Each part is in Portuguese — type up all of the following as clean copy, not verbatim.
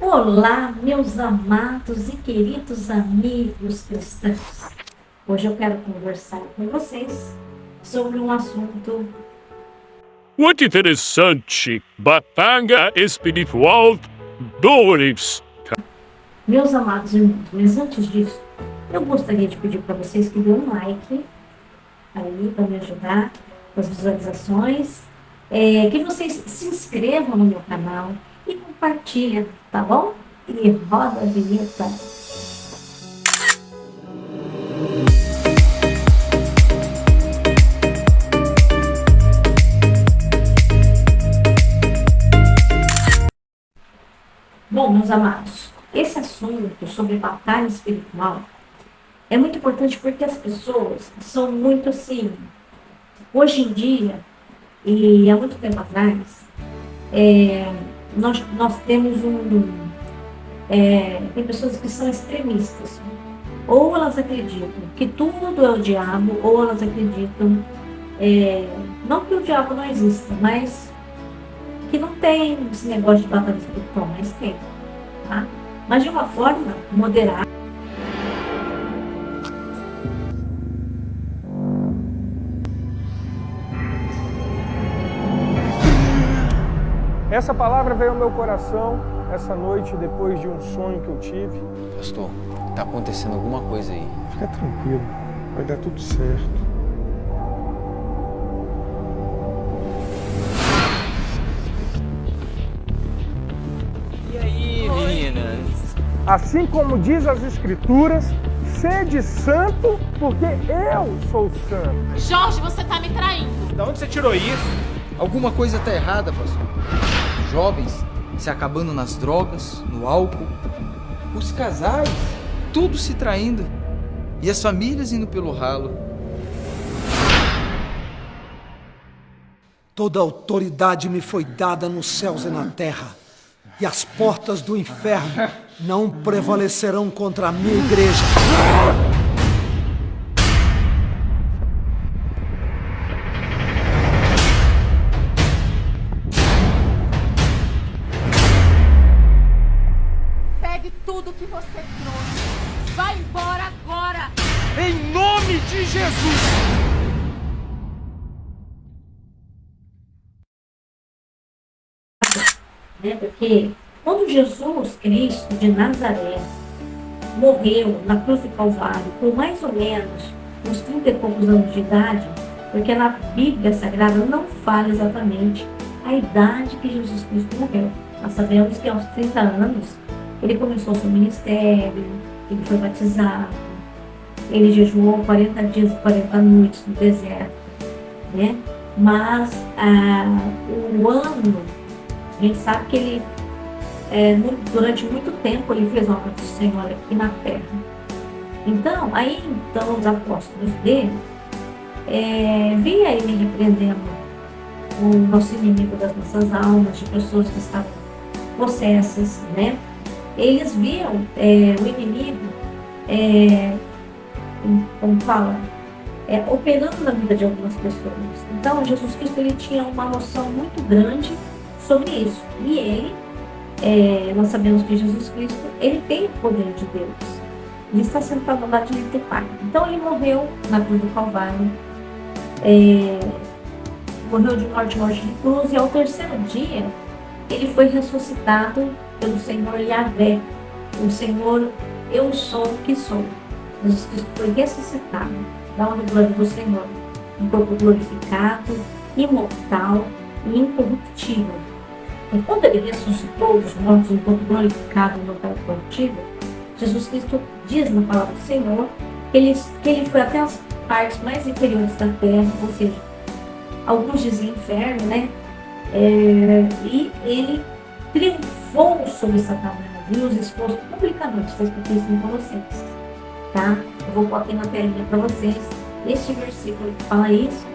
Olá, meus amados e queridos amigos cristãos. Hoje eu quero conversar com vocês sobre um assunto. Muito interessante. Batalha espiritual 2. Meus amados irmãos, mas antes disso, eu gostaria de pedir para vocês que dêem um like aí para me ajudar com as visualizações, que vocês se inscrevam no meu canal e compartilhem, tá bom? E roda a vinheta. Bom, meus amados, esse assunto sobre batalha espiritual é muito importante porque as pessoas são muito assim, hoje em dia, e há muito tempo atrás, nós temos tem pessoas que são extremistas. Ou elas acreditam que tudo é o diabo, ou elas acreditam, não que o diabo não exista, mas que não tem esse negócio de batalha espiritual, mas tem, tá? Mas de uma forma moderada. Essa palavra veio ao meu coração essa noite, depois de um sonho que eu tive. Pastor, tá acontecendo alguma coisa aí. Fica tranquilo, vai dar tudo certo. E aí, meninas? Assim como diz as Escrituras, sede santo, porque eu sou santo. Jorge, você tá me traindo. Da onde você tirou isso? Alguma coisa tá errada, pastor. Jovens se acabando nas drogas, no álcool. Os casais, tudo se traindo. E as famílias indo pelo ralo. Toda autoridade me foi dada nos céus e na terra, e as portas do inferno não prevalecerão contra a minha igreja. Pegue tudo que você trouxe. Vai embora agora. Em nome de Jesus! Porque quando Jesus Cristo de Nazaré morreu na cruz do Calvário, por mais ou menos uns 30 e poucos anos de idade, porque na Bíblia Sagrada não fala exatamente a idade que Jesus Cristo morreu. Nós sabemos que aos 30 anos ele começou o seu ministério, ele foi batizado, ele jejuou 40 dias e 40 noites no deserto, né? Mas o ano, a gente sabe que ele, durante muito tempo, ele fez a obra do Senhor aqui na terra. Então, os apóstolos dele vinha ele repreendendo o nosso inimigo das nossas almas, de pessoas que estavam possessas, né? Eles viam o inimigo, como fala, operando na vida de algumas pessoas. Então, Jesus Cristo ele tinha uma noção muito grande sobre isso. E ele, nós sabemos que Jesus Cristo, ele tem o poder de Deus. Ele está sentado ao lado direito do Pai. Então, ele morreu na cruz do Calvário, morreu de morte de cruz, e ao terceiro dia, ele foi ressuscitado pelo Senhor Yahvé, o Senhor, eu sou o que sou. Jesus Cristo foi ressuscitado, da honra e glória do Senhor, um corpo glorificado, imortal e incorruptível. E quando ele ressuscitou os mortos, um corpo glorificado, imortal e incorruptível, Jesus Cristo diz na palavra do Senhor que ele foi até as partes mais inferiores da terra, ou seja, alguns dizem inferno, né? E ele triunfou sobre Satanás e os expôs publicamente. Está escrito isso em Colossenses, tá? Eu vou pôr aqui na telinha para vocês este versículo que fala isso,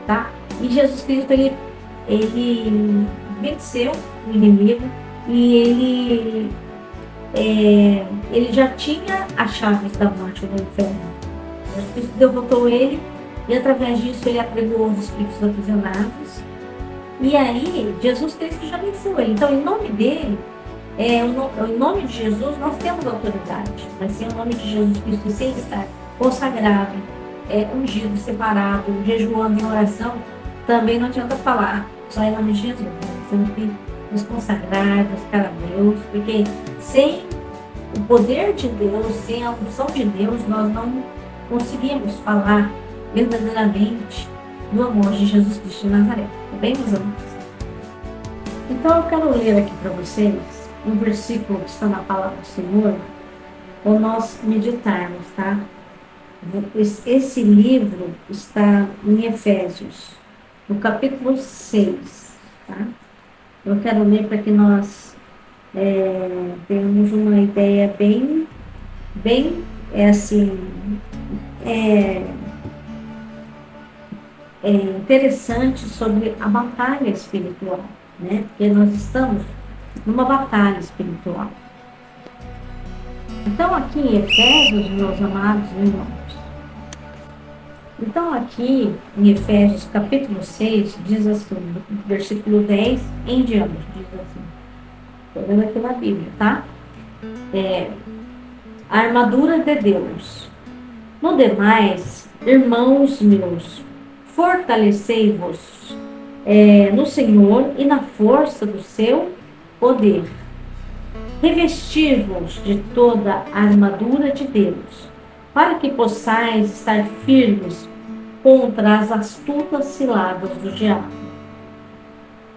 tá? E Jesus Cristo, ele venceu o inimigo e ele já tinha as chaves da morte do inferno. Jesus Cristo derrotou ele e através disso ele apregoou os espíritos aprisionados. E aí, Jesus Cristo já venceu ele. Então, em nome dele, Em nome de Jesus nós temos autoridade, mas sem o nome de Jesus Cristo, sem estar consagrado, ungido, separado, jejuando em oração, também não adianta falar só em nome de Jesus. Nós temos que nos consagrar, buscar a Deus, porque sem o poder de Deus, sem a unção de Deus, nós não conseguimos falar verdadeiramente do amor de Jesus Cristo de Nazaré. Tá bem, meus amigos? Então eu quero ler aqui para vocês um versículo que está na palavra do Senhor, para nós meditarmos, tá? Esse livro está em Efésios, no capítulo 6, tá? Eu quero ler para que nós tenhamos uma ideia bem interessante sobre a batalha espiritual, né? Porque nós estamos numa batalha espiritual. Então aqui em Efésios, meus amados irmãos, então aqui em Efésios capítulo 6, diz assim, versículo 10 em diante, diz assim, estou vendo aqui na Bíblia, tá? A armadura de Deus. No demais, irmãos meus, fortalecei-vos no Senhor e na força do seu poder. Revestir-vos de toda a armadura de Deus, para que possais estar firmes contra as astutas ciladas do diabo.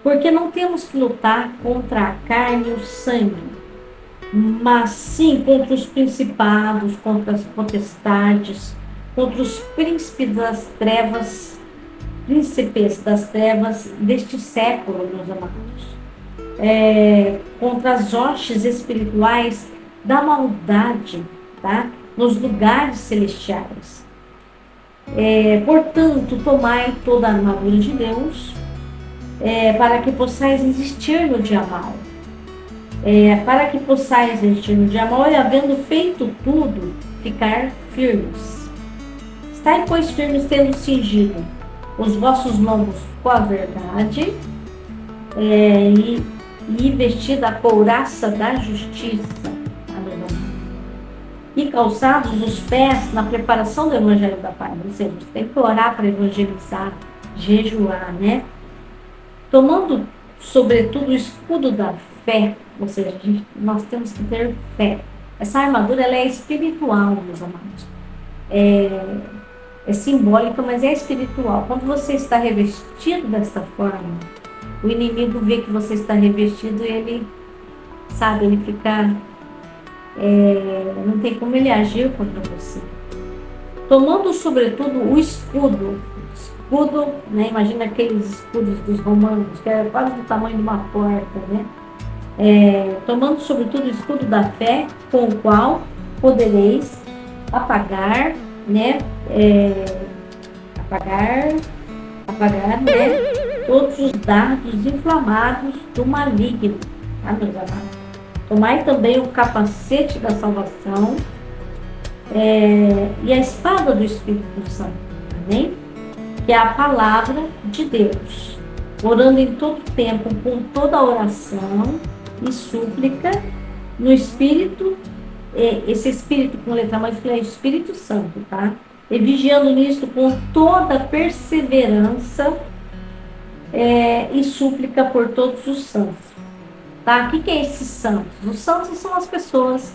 Porque não temos que lutar contra a carne e o sangue, mas sim contra os principados, contra as potestades, contra os príncipes das trevas deste século, meus amados. Contra as hostes espirituais da maldade, tá? Nos lugares celestiais. Portanto, tomai toda a armadura de Deus, para que possais resistir no dia mau. Para que possais resistir no dia mau, e havendo feito tudo, ficar firmes. Estai, pois, firmes, tendo cingido os vossos lombos com a verdade, e vestida a couraça da justiça, e calçados os pés na preparação do evangelho da paz. Ou seja, você tem que orar para evangelizar, jejuar, né? Tomando, sobretudo, o escudo da fé, ou seja, nós temos que ter fé. Essa armadura, ela é espiritual, meus amados. É simbólica, mas é espiritual. Quando você está revestido desta forma, o inimigo vê que você está revestido e ele, sabe, ele fica... não tem como ele agir contra você. Tomando, sobretudo, o escudo, né? Imagina aqueles escudos dos romanos, que era quase do tamanho de uma porta, né? Tomando, sobretudo, o escudo da fé, com o qual podereis apagar, né? Apagar, né? Todos os dardos inflamados do maligno, tá, meus amados? Tomai também o capacete da salvação e a espada do Espírito Santo, amém? Que é a palavra de Deus, orando em todo tempo, com toda oração e súplica, no Espírito, esse Espírito com letra maiúscula é o Espírito Santo, tá? E vigiando nisto com toda perseverança e súplica por todos os santos. Tá? O que é esses santos? Os santos são as pessoas,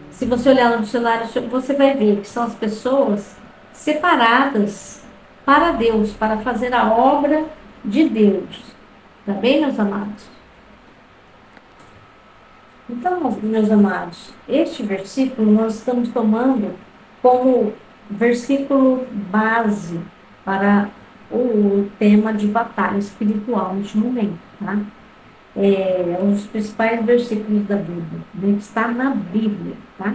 se você olhar no dicionário, você vai ver que são as pessoas separadas para Deus, para fazer a obra de Deus. Tá bem, meus amados? Então, meus amados, este versículo nós estamos tomando como versículo base para o tema de batalha espiritual neste momento, tá? Um dos principais versículos da Bíblia, que está na Bíblia, tá?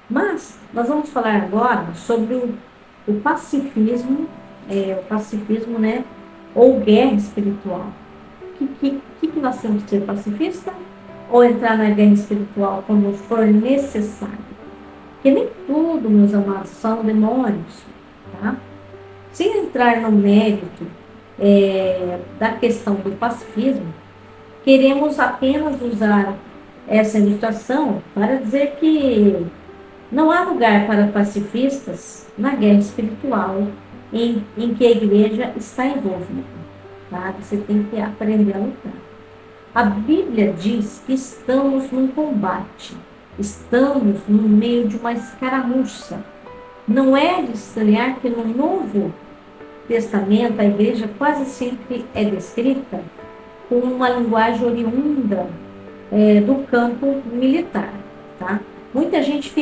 Mas nós vamos falar agora sobre o pacifismo, né? Ou guerra espiritual. Que nós temos que ser pacifista ou entrar na guerra espiritual quando for necessário? Porque nem tudo, meus amados, são demônios, tá? Sem entrar no mérito da questão do pacifismo, queremos apenas usar essa ilustração para dizer que não há lugar para pacifistas na guerra espiritual em que a igreja está envolvida. Tá? Você tem que aprender a lutar. A Bíblia diz que estamos num combate, estamos no meio de uma escaramuça. Não é de estranhar que no Novo Testamento a igreja quase sempre é descrita com uma linguagem oriunda do campo militar. Tá? Muita gente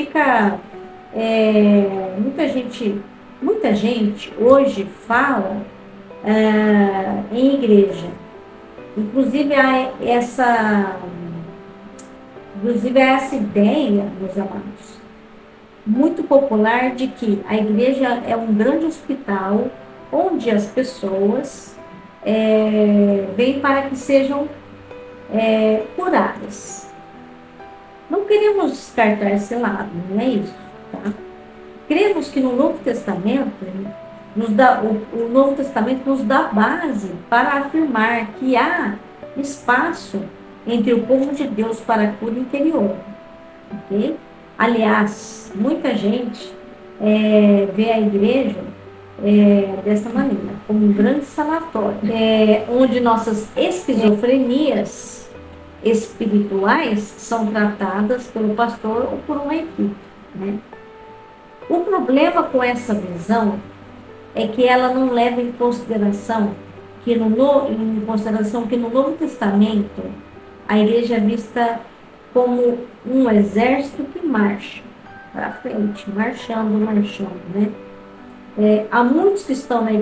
hoje fala em igreja. Inclusive há essa ideia, meus amados, muito popular de que a igreja é um grande hospital onde as pessoas vêm para que sejam curadas. Não queremos descartar esse lado, não é isso, tá? Cremos que no Novo Testamento, o Novo Testamento nos dá base para afirmar que há espaço entre o povo de Deus para a cura interior. Okay? Aliás, muita gente vê a igreja dessa maneira, como um grande sanatório, onde nossas esquizofrenias espirituais são tratadas pelo pastor ou por uma equipe. Né? O problema com essa visão é que ela não leva em consideração que no Novo Testamento a igreja é vista como um exército que marcha para frente, marchando, né? Há muitos que estão na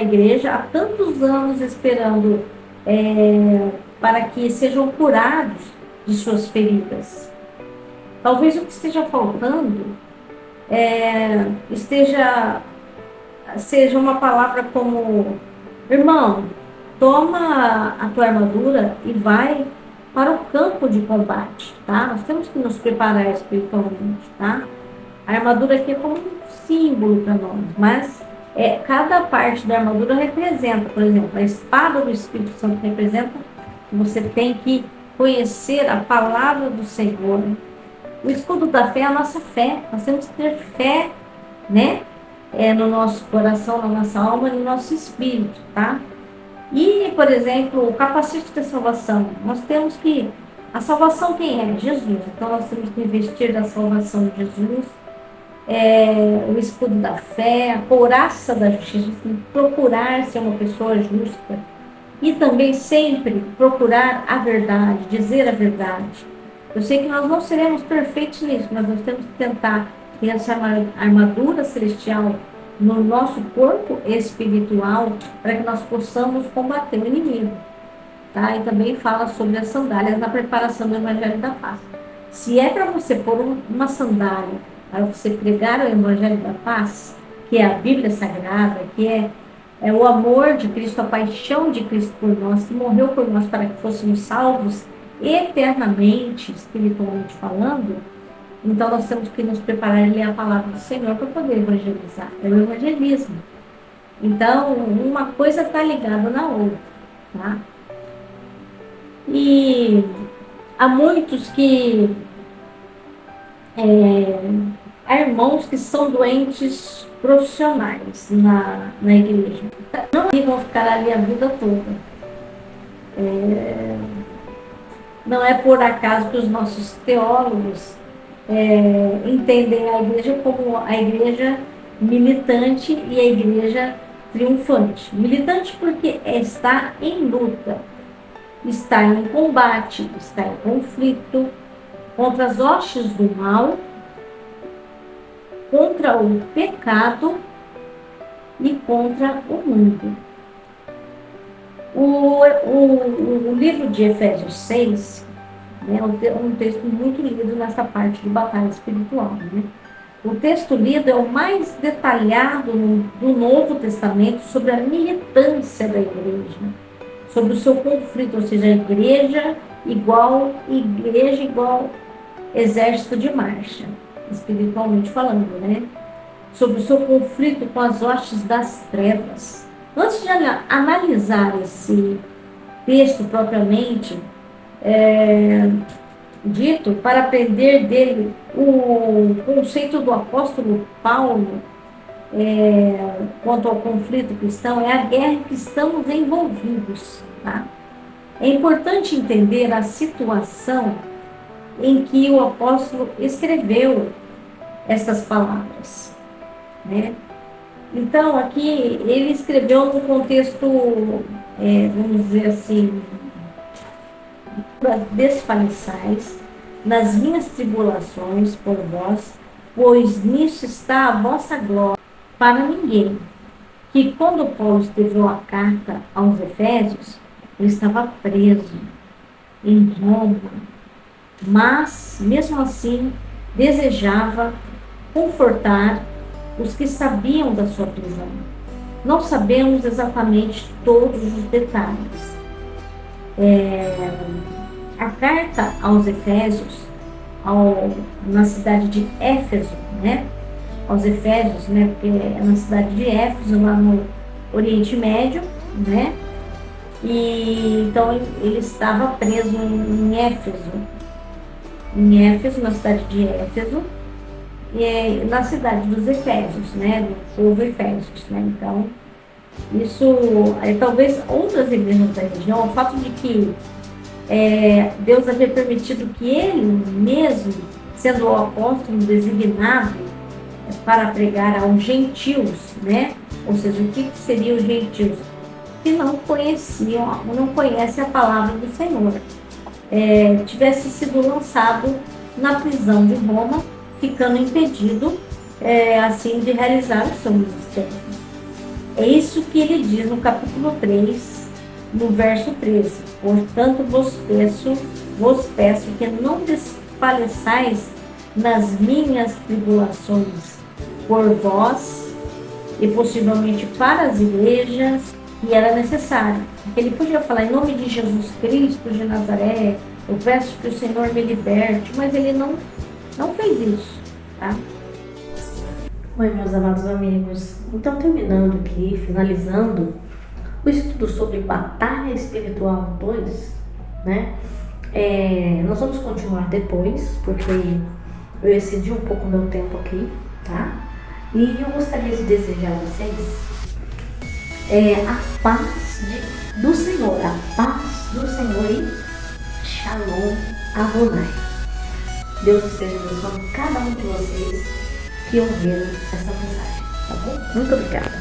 igreja há tantos anos esperando para que sejam curados de suas feridas. Talvez o que esteja faltando seja uma palavra como: irmão, toma a tua armadura e vai para o campo de combate, tá? Nós temos que nos preparar espiritualmente, tá? A armadura aqui é como um símbolo para nós, mas cada parte da armadura representa, por exemplo, a espada do Espírito Santo representa que você tem que conhecer a palavra do Senhor. O escudo da fé é a nossa fé. Nós temos que ter fé, né? No nosso coração, na nossa alma e no nosso espírito, tá? E, por exemplo, o capacete da salvação. Nós temos que... A salvação quem é? Jesus. Então, nós temos que investir da salvação de Jesus. O escudo da fé, a couraça da justiça. Tem que procurar ser uma pessoa justa. E também sempre procurar a verdade, dizer a verdade. Eu sei que nós não seremos perfeitos nisso, mas nós temos que tentar ter essa armadura celestial no nosso corpo espiritual para que nós possamos combater o inimigo. Tá? E também fala sobre as sandálias na preparação do Evangelho da Paz. Se é para você pôr uma sandália, para você pregar o Evangelho da Paz, que é a Bíblia Sagrada, que é o amor de Cristo, a paixão de Cristo por nós, que morreu por nós para que fôssemos salvos eternamente, espiritualmente falando, então nós temos que nos preparar e ler a palavra do Senhor para poder evangelizar. É o evangelismo. Então, uma coisa está ligada na outra. Tá? E há muitos que... há irmãos que são doentes profissionais na igreja. Não vão ficar ali a vida toda. Não é por acaso que os nossos teólogos entendem a igreja como a igreja militante e a igreja triunfante. Militante porque está em luta, está em combate, está em conflito contra as hostes do mal, contra o pecado e contra o mundo. O livro de Efésios 6 é um texto muito lido nessa parte de batalha espiritual. Né? O texto lido é o mais detalhado do Novo Testamento sobre a militância da igreja, sobre o seu conflito, ou seja, igreja igual exército de marcha, espiritualmente falando, né? Sobre o seu conflito com as hostes das trevas. Antes de analisar texto propriamente dito, para aprender dele o conceito do apóstolo Paulo quanto ao conflito cristão, é a guerra em que estamos envolvidos. Tá? É importante entender a situação em que o apóstolo escreveu essas palavras, né? Então, aqui ele escreveu no contexto, vamos dizer assim, desfaleçais nas minhas tribulações por vós, pois nisso está a vossa glória para ninguém. Que quando Paulo escreveu a carta aos Efésios, ele estava preso em Roma, mas mesmo assim desejava confortar os que sabiam da sua prisão. Não sabemos exatamente todos os detalhes. A carta aos Efésios, na cidade de Éfeso, né? Aos Efésios, né? Porque é na cidade de Éfeso, lá no Oriente Médio, né? E então ele estava preso em Éfeso, na cidade de Éfeso, e na cidade dos Efésios, né? Do povo Efésios, né? Então, isso, talvez outras igrejas da região, o fato de que Deus havia permitido que ele mesmo, sendo o apóstolo designado para pregar aos gentios, né? Ou seja, o que seriam os gentios? Que não conhecem a palavra do Senhor. Tivesse sido lançado na prisão de Roma, ficando impedido, assim, de realizar o seu ministério. É isso que ele diz no capítulo 3, no verso 13. Portanto, vos peço que não desfaleçais nas minhas tribulações por vós e possivelmente para as igrejas, que era necessário. Ele podia falar em nome de Jesus Cristo de Nazaré, eu peço que o Senhor me liberte, mas ele não fez isso, tá? Oi, meus amados amigos. Então, terminando aqui, finalizando o estudo sobre Batalha Espiritual 2, né? Nós vamos continuar depois, porque eu excedi um pouco o meu tempo aqui, tá? E eu gostaria de desejar a vocês a paz do Senhor, a paz do Senhor e Shalom Adonai. Deus esteja abençoando cada um de vocês que ouviram essa mensagem, tá bom? Muito obrigada.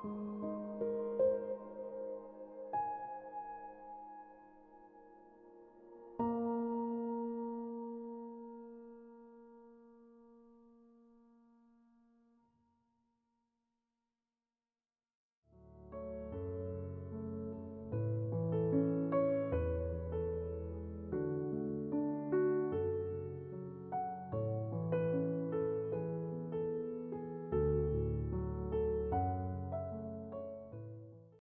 Amém.